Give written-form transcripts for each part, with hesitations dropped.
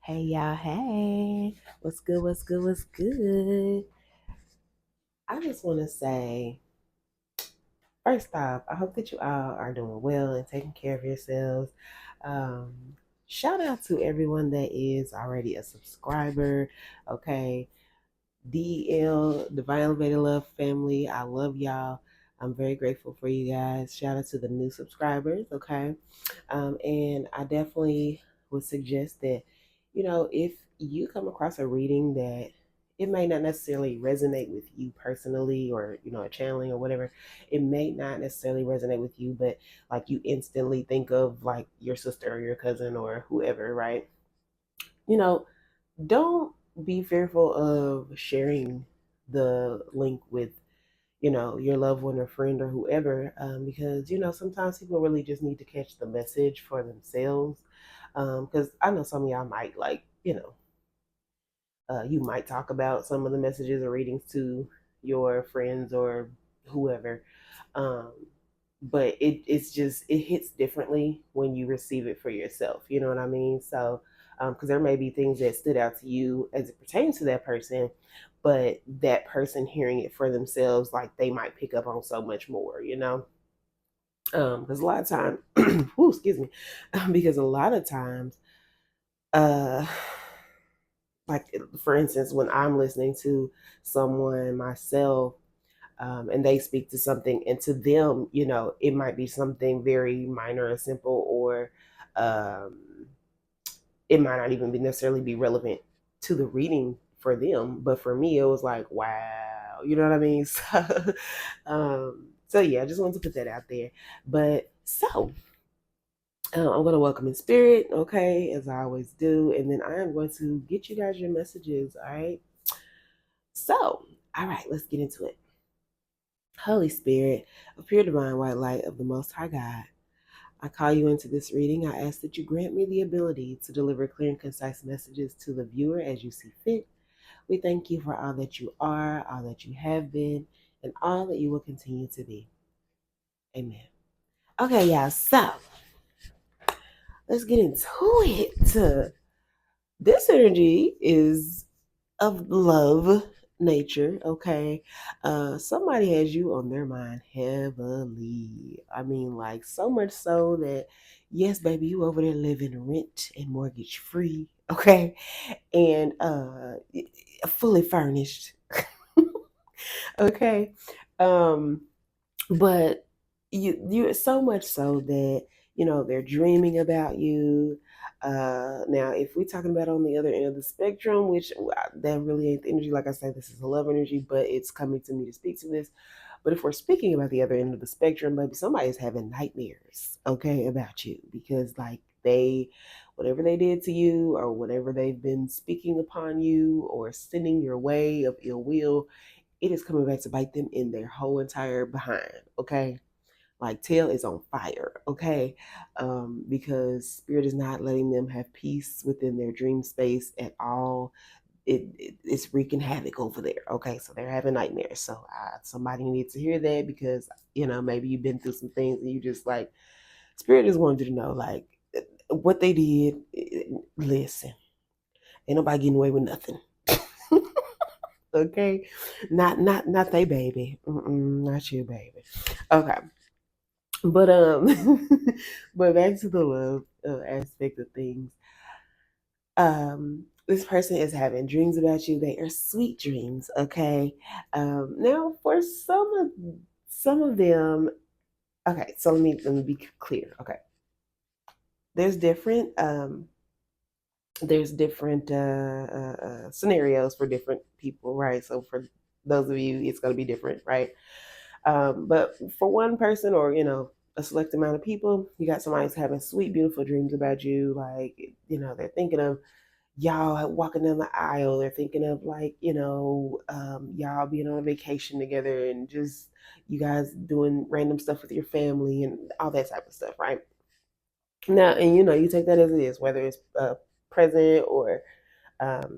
Hey y'all, hey. What's good? What's good? What's good? I just want to say, first off, I hope that you all are doing well and taking care of yourselves. Um, Shout out to everyone that is already a subscriber. Okay. DL, Divine Elevated Love family, I love y'all. I'm very grateful for you guys. Shout out to the new subscribers. Okay. And I definitely would suggest that, if you come across a reading that it may not necessarily resonate with you personally or, a channeling or whatever, it may not necessarily resonate with you, but like you instantly think of like your sister or your cousin or whoever, right? You know, don't be fearful of sharing the link with your loved one or friend or whoever, because sometimes people really just need to catch the message for themselves. Because I know some of y'all might like, you might talk about some of the messages or readings to your friends or whoever, um, but it's just it hits differently when you receive it for yourself. You know what I mean? So because there may be things that stood out to you as it pertains to that person, but that person hearing it for themselves, like they might pick up on so much more. Because a lot of times, excuse me, because a lot of times, uh like for instance, when I'm listening to someone myself, and they speak to something, and to them, it might be something very minor or simple, or um, it might not even be necessarily be relevant to the reading for them. But for me, it was like, wow, you know what I mean? So yeah, I just wanted to put that out there. But so I'm going to welcome in spirit, okay, as I always do. And then I am going to get you guys your messages, all right? So, all right, let's get into it. Holy Spirit, of pure divine white light of the Most High God, I call you into this reading. I ask that you grant me the ability to deliver clear and concise messages to the viewer as you see fit. We thank you for all that you are, all that you have been, and all that you will continue to be. Amen. Okay, y'all, so let's get into it. This energy is of love nature, okay? Somebody has you on their mind heavily. I mean, like so much so that yes, baby, you over there living rent and mortgage free, okay? And fully furnished. Okay. Um but you so much so that they're dreaming about you. Now if we're talking about on the other end of the spectrum, which that really ain't the energy, like I said, this is a love energy, but it's coming to me to speak to this. But if we're speaking about the other end of the spectrum, maybe somebody's having nightmares, okay, about you, because like whatever they did to you or whatever they've been speaking upon you or sending your way of ill will, it is coming back to bite them in their whole entire behind, okay? Like tail is on fire, okay? Because spirit is not letting them have peace within their dream space at all. It's wreaking havoc over there, okay? So they're having nightmares. So somebody needs to hear that, because maybe you've been through some things and you just like, spirit just wanted you to know, like, what they did. Listen, ain't nobody getting away with nothing. Okay, not they baby. Not you baby. Okay, but but back to the love aspect of things. This person is having dreams about you. They are sweet dreams, okay? Now for some of them, okay, so let me be clear. Okay, there's different scenarios for different people, right? So for those of you, it's going to be different, right? But for one person, or a select amount of people, you got somebody who's having sweet, beautiful dreams about you. Like, they're thinking of y'all walking down the aisle. They're thinking of like, y'all being on a vacation together and just you guys doing random stuff with your family and all that type of stuff, right? Now, and you take that as it is, whether it's present or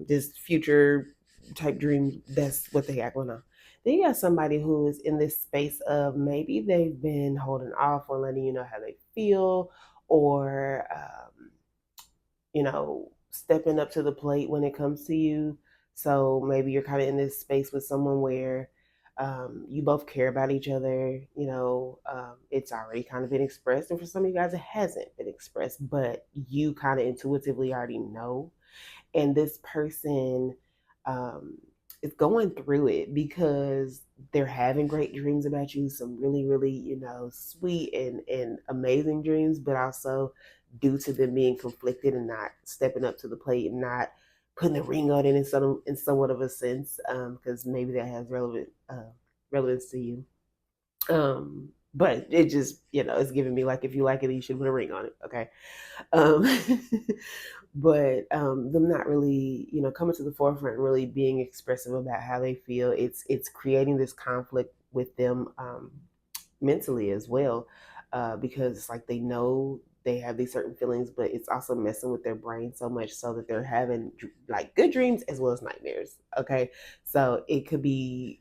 just future type dreams. That's what they got going on. Then you got somebody who is in this space of maybe they've been holding off on letting you know how they feel, or stepping up to the plate when it comes to you. So maybe you're kind of in this space with someone where you both care about each other. It's already kind of been expressed, and for some of you guys, it hasn't been expressed, but you kind of intuitively already know. And this person um, is going through it because they're having great dreams about you, some really, really, sweet and amazing dreams, but also due to them being conflicted and not stepping up to the plate and not putting the ring on it in somewhat of a sense, because maybe that has relevance to you. But it just, it's giving me like, if you like it, you should put a ring on it. Okay. Um, but them not really, coming to the forefront and really being expressive about how they feel. It's creating this conflict with them mentally as well, because it's like they know they have these certain feelings, but it's also messing with their brain so much so that they're having like good dreams as well as nightmares. Okay, so it could be,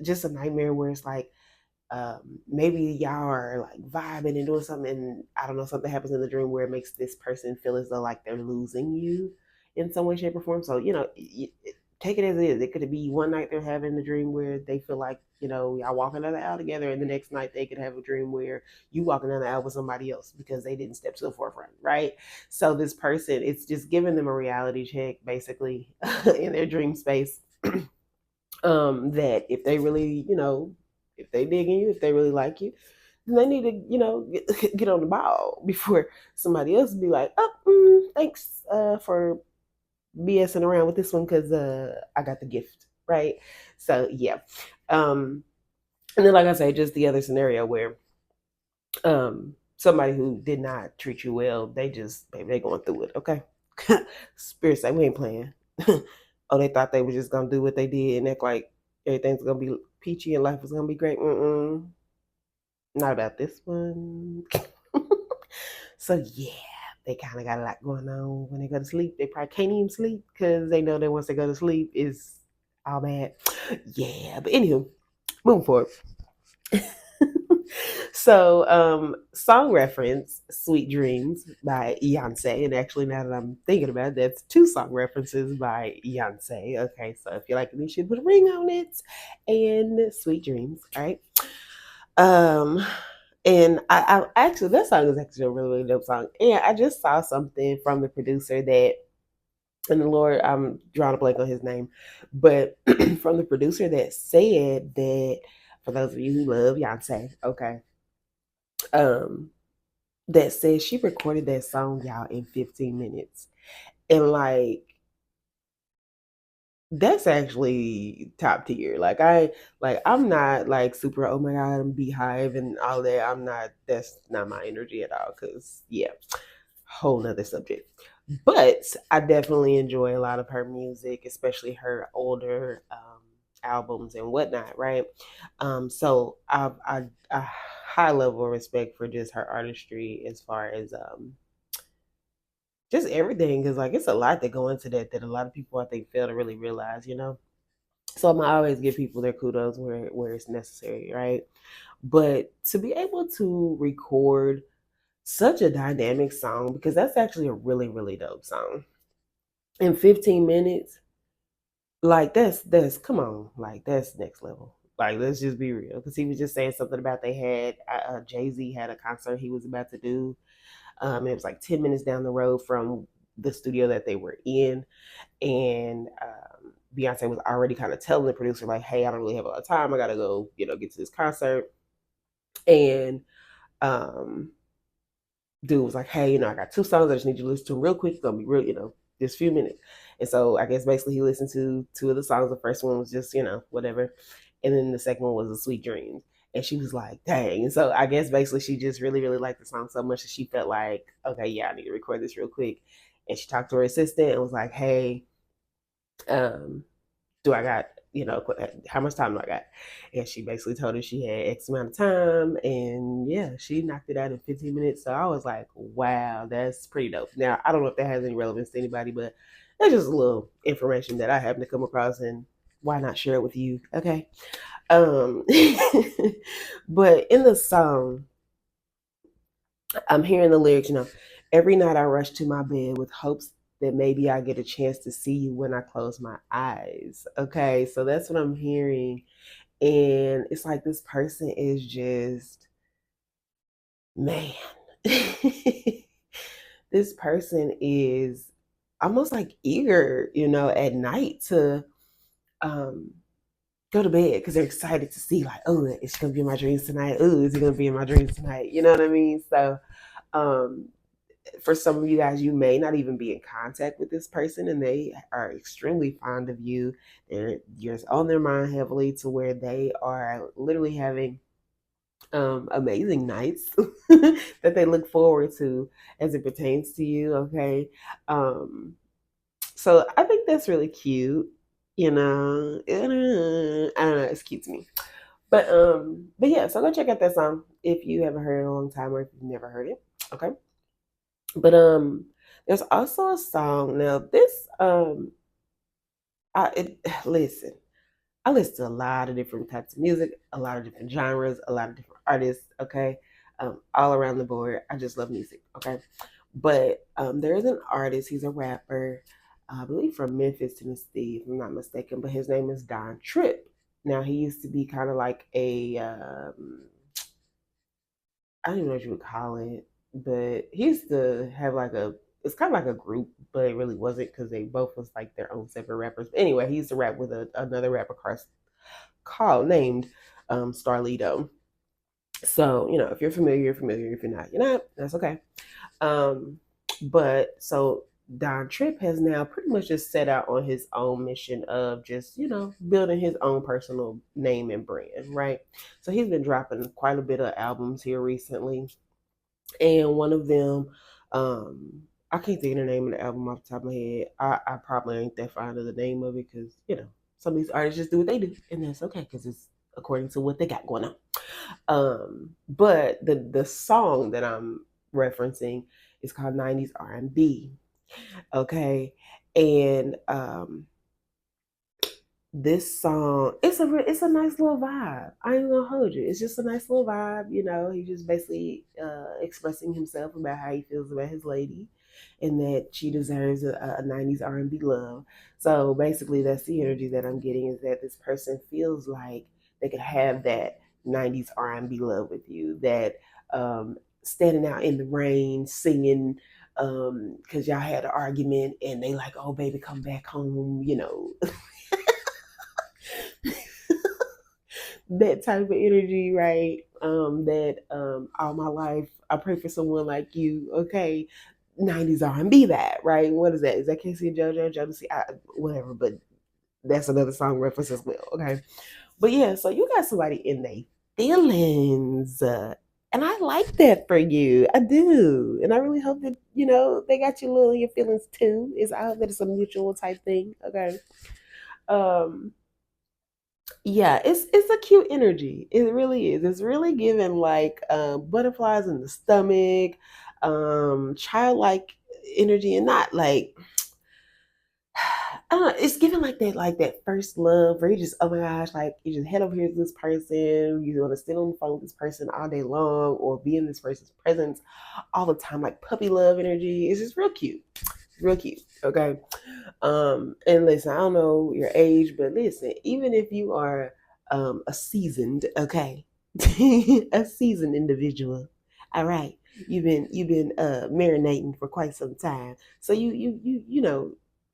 just a nightmare where it's like, maybe y'all are like vibing and doing something, and I don't know, something happens in the dream where it makes this person feel as though like they're losing you in some way, shape, or form. So take it as it is. It could be one night they're having a dream where they feel like, y'all walking down the aisle together, and the next night they could have a dream where you walking down the aisle with somebody else because they didn't step to the forefront, right? So this person, it's just giving them a reality check basically in their dream space. That if they really, if they digging you, if they really like you, then they need to, get on the ball before somebody else be like, oh, thanks for BSing around with this one because I got the gift, right? So yeah, and then like I say, just the other scenario where somebody who did not treat you well, they just, baby, they going through it, okay? Spirit say we ain't playing. Oh, they thought they were just gonna do what they did and act like everything's gonna be peachy and life was gonna be great. Not about this one. So yeah, they kind of got a lot going on when they go to sleep. They probably can't even sleep because they know that once they go to sleep, it's all bad. Yeah, but anywho, moving forward. So, song reference, Sweet Dreams by Beyonce. And actually, now that I'm thinking about it, that's two song references by Beyonce. Okay, so if you like it, you should put a ring on it. And Sweet Dreams, all right? Um, and I actually, that song is actually a really, really dope song. And I just saw something from the producer that, and the Lord, I'm drawing a blank on his name, but from the producer that said that, for those of you who love Beyonce, okay, um, that says she recorded that song, y'all, in 15 minutes. And like, that's actually top tier. I'm not like super, oh my God, I'm beehive and all that. That's not my energy at all. Cause yeah, whole nother subject. But I definitely enjoy a lot of her music, especially her older albums and whatnot, right? So I a high level of respect for just her artistry as far as just everything, because like it's a lot that go into that a lot of people I think fail to really realize. So I'm always give people their kudos where it's necessary, right? But to be able to record such a dynamic song, because that's actually a really, really dope song, in 15 minutes, like that's come on, like that's next level. Like let's just be real, because he was just saying something about they had Jay-Z had a concert he was about to do. It was like 10 minutes down the road from the studio that they were in, and Beyonce was already kind of telling the producer like, "Hey, I don't really have a lot of time. I gotta go, get to this concert." And um, dude was like, "Hey, I got two songs. I just need you to listen to them real quick. It's gonna be real, just a few minutes." And so I guess basically he listened to two of the songs. The first one was just, whatever, and then the second one was "A Sweet Dreams." And she was like, "Dang!" And so I guess basically she just really, really liked the song so much that she felt like, "Okay, yeah, I need to record this real quick." And she talked to her assistant and was like, "Hey, um, do I got, how much time do I got?" And she basically told her she had X amount of time. And yeah, she knocked it out in 15 minutes. So I was like, wow, that's pretty dope. Now, I don't know if that has any relevance to anybody, but that's just a little information that I happen to come across, and why not share it with you? Okay. Um, but in the song, I'm hearing the lyrics, every night I rush to my bed with hopes that maybe I get a chance to see you when I close my eyes. Okay, so that's what I'm hearing. And it's like this person is just, man, this person is almost like eager, at night to um, go to bed because they're excited to see, like, oh, it's going to be in my dreams tonight. Oh, is it going to be in my dreams tonight? You know what I mean? So, um, for some of you guys, you may not even be in contact with this person, and they are extremely fond of you. You're on their mind heavily to where they are literally having amazing nights that they look forward to as it pertains to you. Okay. So I think that's really cute. I don't know, it's cute to me. But yeah, so go check out that song if you haven't heard it in a long time or if you've never heard it. Okay. But there's also a song now. This listen, I listen to a lot of different types of music, a lot of different genres, a lot of different artists. Okay, all around the board. I just love music. Okay, but there is an artist. He's a rapper, I believe from Memphis, Tennessee, if I'm not mistaken. But his name is Don Tripp. Now he used to be kind of like a I don't even know what you would call it, but he used to have like it's kind of like a group, but it really wasn't because they both was like their own separate rappers. But anyway, he used to rap with another rapper named Starlito. So, if you're familiar, you're familiar. If you're not, you're not. That's okay. Um, but so Don Tripp has now pretty much just set out on his own mission of just, building his own personal name and brand, right? So he's been dropping quite a bit of albums here recently. And one of them, I can't think of the name of the album off the top of my head. I probably ain't that fond of the name of it because, some of these artists just do what they do, and that's okay because it's according to what they got going on. But the song that I'm referencing is called 90's R&B. Okay. And this song, it's a nice little vibe. I ain't gonna hold you. It's just a nice little vibe. He just basically expressing himself about how he feels about his lady, and that she deserves a 90's R&B love. So basically, that's the energy that I'm getting, is that this person feels like they could have that 90's R&B love with you. That standing out in the rain, singing because y'all had an argument, and they like, oh baby, come back home. That type of energy, right? That all my life I pray for someone like you. Okay, 90's R&B, that right? What is that? Is that Casey and JoJo? Jodeci? Whatever, but that's another song reference as well. Okay, but yeah, so you got somebody in their feelings. And I like that for you. I do. And I really hope that, they got you a little in your feelings too. I hope that it's a mutual type thing. Okay. Um, Yeah, it's a cute energy. It really is. It's really giving like butterflies in the stomach, childlike energy, and not like I don't know. It's giving like that first love where you just, oh my gosh, like you just head over here to this person. You want to sit on the phone with this person all day long, or be in this person's presence all the time, like puppy love energy. It's just real cute, real cute. Okay. And listen, I don't know your age, but listen, even if you are a seasoned, okay, a seasoned individual, all right, you've been marinating for quite some time, so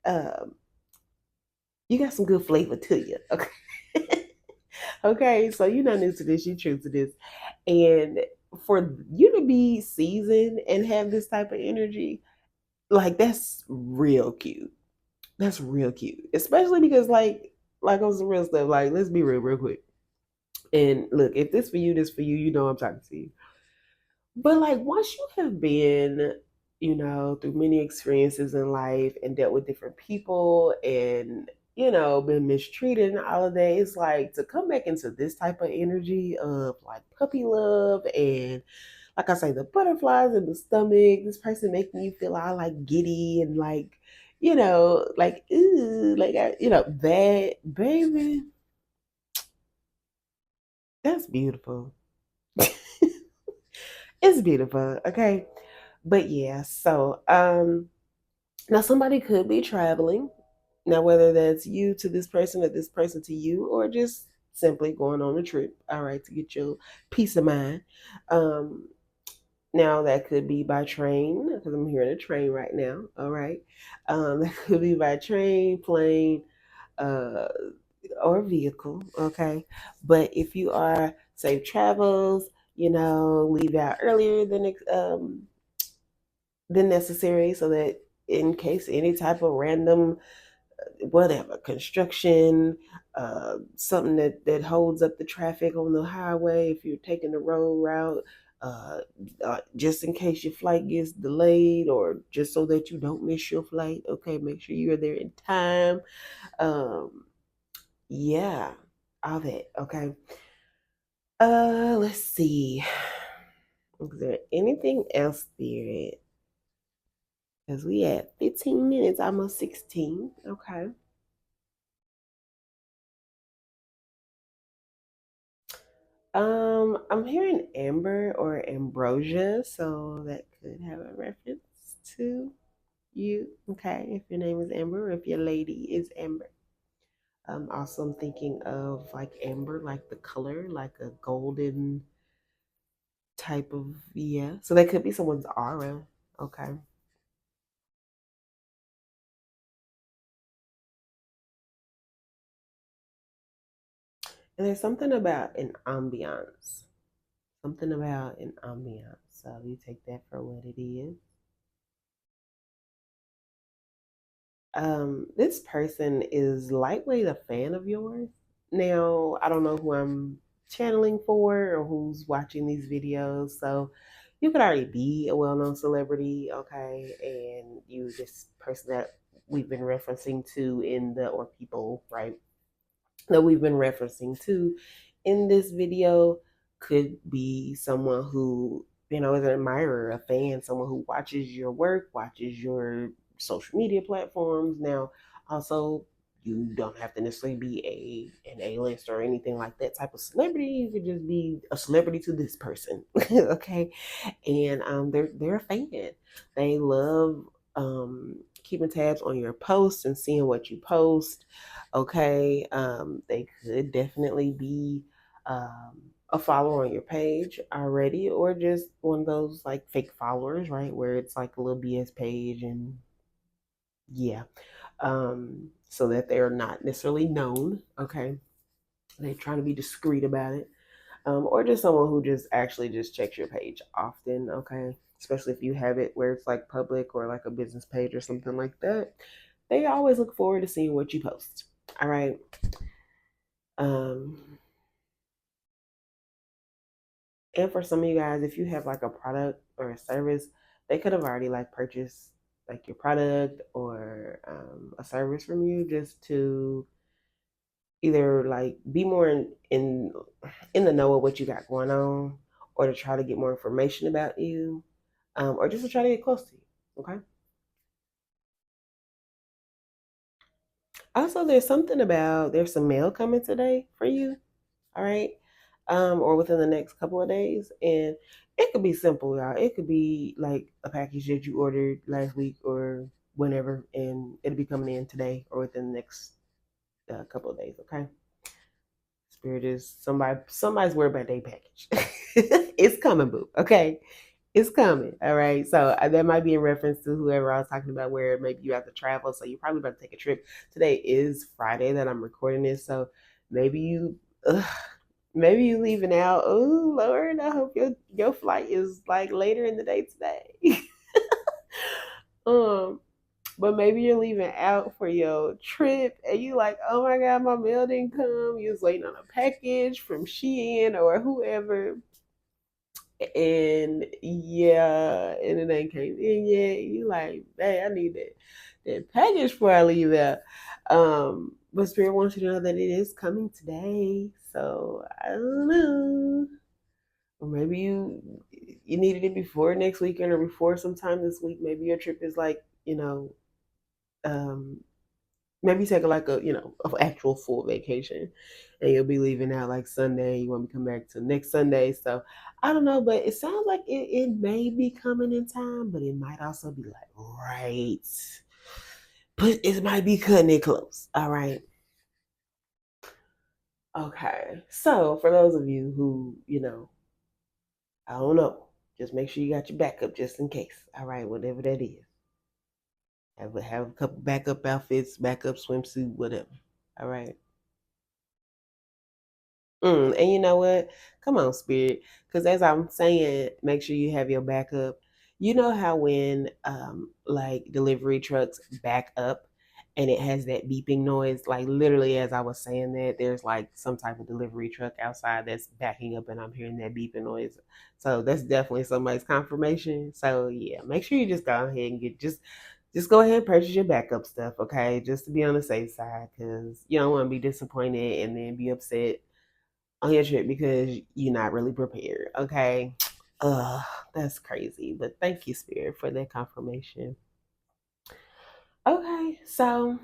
um, you got some good flavor to you, okay. Okay, so you're not new to this, you're true to this, and for you to be seasoned and have this type of energy, like that's real cute. That's real cute, especially because like on some real stuff. Like, let's be real quick. And look, if this for you, this for you. You know I'm talking to you. But like once you have been, through many experiences in life and dealt with different people and been mistreated and all of that, it's like to come back into this type of energy of like puppy love and like I say, the butterflies in the stomach, this person making you feel all like giddy and like, like, ooh, like, that, baby, that's beautiful. It's beautiful. Okay. But yeah, so, Now, somebody could be traveling. Now, whether that's you to this person or this person to you, or just simply going on a trip, all right, to get your peace of mind. Um, Now, that could be by train, because I'm hearing a train right now, all right. That could be by train, plane, uh, or vehicle, okay. But if you are safe travels, leave out earlier than necessary, so that in case any type of random whatever construction, something that holds up the traffic on the highway, if you're taking the road route, uh, just in case your flight gets delayed, or just so that you don't miss your flight, okay, make sure you're there in time. Um, yeah, all that, okay. Let's see, is there anything else, Spirit? Because we at 15 minutes, almost 16. Okay. I'm hearing amber or ambrosia, so that could have a reference to you. Okay, if your name is Amber, or if your lady is Amber. Also, I'm thinking of like amber, like the color, like a golden type of, yeah. So that could be someone's aura. Okay. And there's something about an ambiance. Something about an ambiance. So you take that for what it is. This person is lightweight a fan of yours. Now, I don't know who I'm channeling for or who's watching these videos, so you could already be a well-known celebrity, okay, and you this person that we've been referencing to in the or people, right? That we've been referencing to in this video could be someone who, is an admirer, a fan, someone who watches your work, watches your social media platforms. Now, also, you don't have to necessarily be an A-list or anything like that type of celebrity. You could just be a celebrity to this person, okay? And they're a fan. They love keeping tabs on your posts and seeing what you post. Okay, they could definitely be a follower on your page already, or just one of those like fake followers, right? Where it's like a little BS page, and yeah, so that they're not necessarily known. Okay, they're trying to be discreet about it, or just someone who just actually just checks your page often. Okay, especially if you have it where it's like public or like a business page or something like that. They always look forward to seeing what you post. All right. Um, and for some of you guys, if you have like a product or a service, they could have already like purchased like your product or a service from you, just to either like be more in the know of what you got going on, or to try to get more information about you, or just to try to get close to you. Okay. Also, there's some mail coming today for you. All right. Or within the next couple of days. And it could be simple, y'all. It could be like a package that you ordered last week or whenever, and it'll be coming in today or within the next couple of days. Okay. Spirit is somebody's worried about their package. It's coming, boo. Okay. It's coming. All right. So that might be in reference to whoever I was talking about, where maybe you have to travel. So you're probably about to take a trip. Today is Friday that I'm recording this. So maybe ugh, maybe you leaving out. Oh Lord, I hope your flight is like later in the day today. um, but maybe you're leaving out for your trip, and you like, oh my God, my mail didn't come. You was waiting on a package from Shein or whoever, and yeah, and it ain't came in yet. You like, hey, I need that package before I leave out. But Spirit wants you to know that it is coming today. So I don't know. Or maybe you needed it before next weekend or before sometime this week. Maybe your trip is like, um, maybe take like an actual full vacation, and you'll be leaving out like Sunday. You want me to come back to next Sunday. So I don't know, but it sounds like it may be coming in time, but it might also be like right it might be cutting it close. All right. Okay. So for those of you who, I don't know, just make sure you got your backup just in case. All right, whatever that is. Have a couple backup outfits, backup swimsuit, whatever. All right. And you know what? Come on, Spirit. Because as I'm saying, make sure you have your backup. You know how when like delivery trucks back up and it has that beeping noise, like literally as I was saying that, there's like some type of delivery truck outside that's backing up and I'm hearing that beeping noise. So that's definitely somebody's confirmation. So yeah, make sure you just go ahead and just go ahead and purchase your backup stuff, okay? Just to be on the safe side, because you don't want to be disappointed and then be upset on your trip because you're not really prepared. Okay. That's crazy. But thank you, Spirit, for that confirmation. Okay, so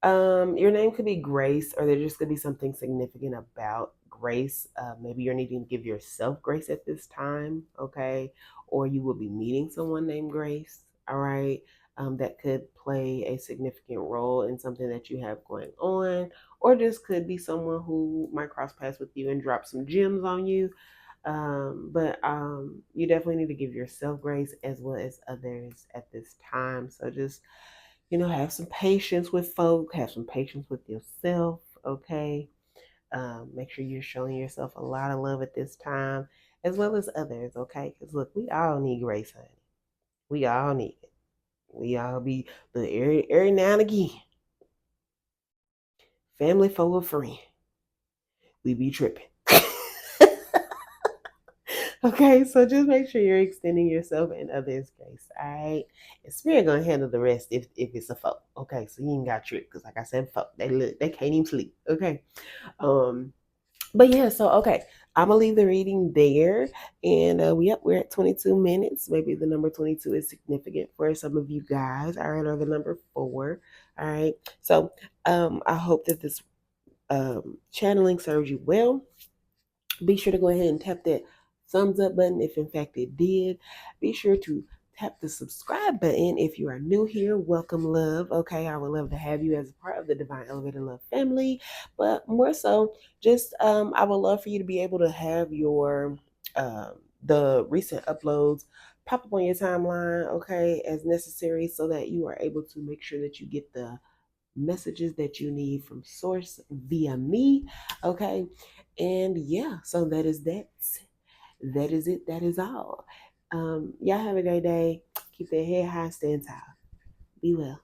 your name could be Grace, or there just could be something significant about grace. Maybe you're needing to give yourself grace at this time, okay? Or you will be meeting someone named Grace, all right? That could play a significant role in something that you have going on, or this could be someone who might cross paths with you and drop some gems on you. But you definitely need to give yourself grace as well as others at this time. So just have some patience with folk, have some patience with yourself, okay? Make sure you're showing yourself a lot of love at this time, as well as others, okay? Because look, we all need grace, honey. We all need it. We all be the every now and again, family for a friend. We be tripping. Okay, so just make sure you're extending yourself and others grace. All right, and Spirit gonna handle the rest if it's a folk. Okay, so you ain't got tricked because, like I said, folk they can't even sleep. Okay, um, but yeah, so okay, I'm gonna leave the reading there, and we're at 22 minutes. Maybe the number 22 is significant for some of you guys. All right, or the number 4. All right, so I hope that this channeling serves you well. Be sure to go ahead and tap that thumbs up button if in fact it did. Be sure to tap the subscribe button if you are new here. Welcome, love. Okay, I would love to have you as a part of the Divine Elevator Love family. But more so, just I would love for you to be able to have your the recent uploads pop up on your timeline, okay, as necessary, so that you are able to make sure that you get the messages that you need from source via me, okay? And yeah, so that is that. That is it. That is all. Y'all have a great day. Keep that head high, stand tall. Be well.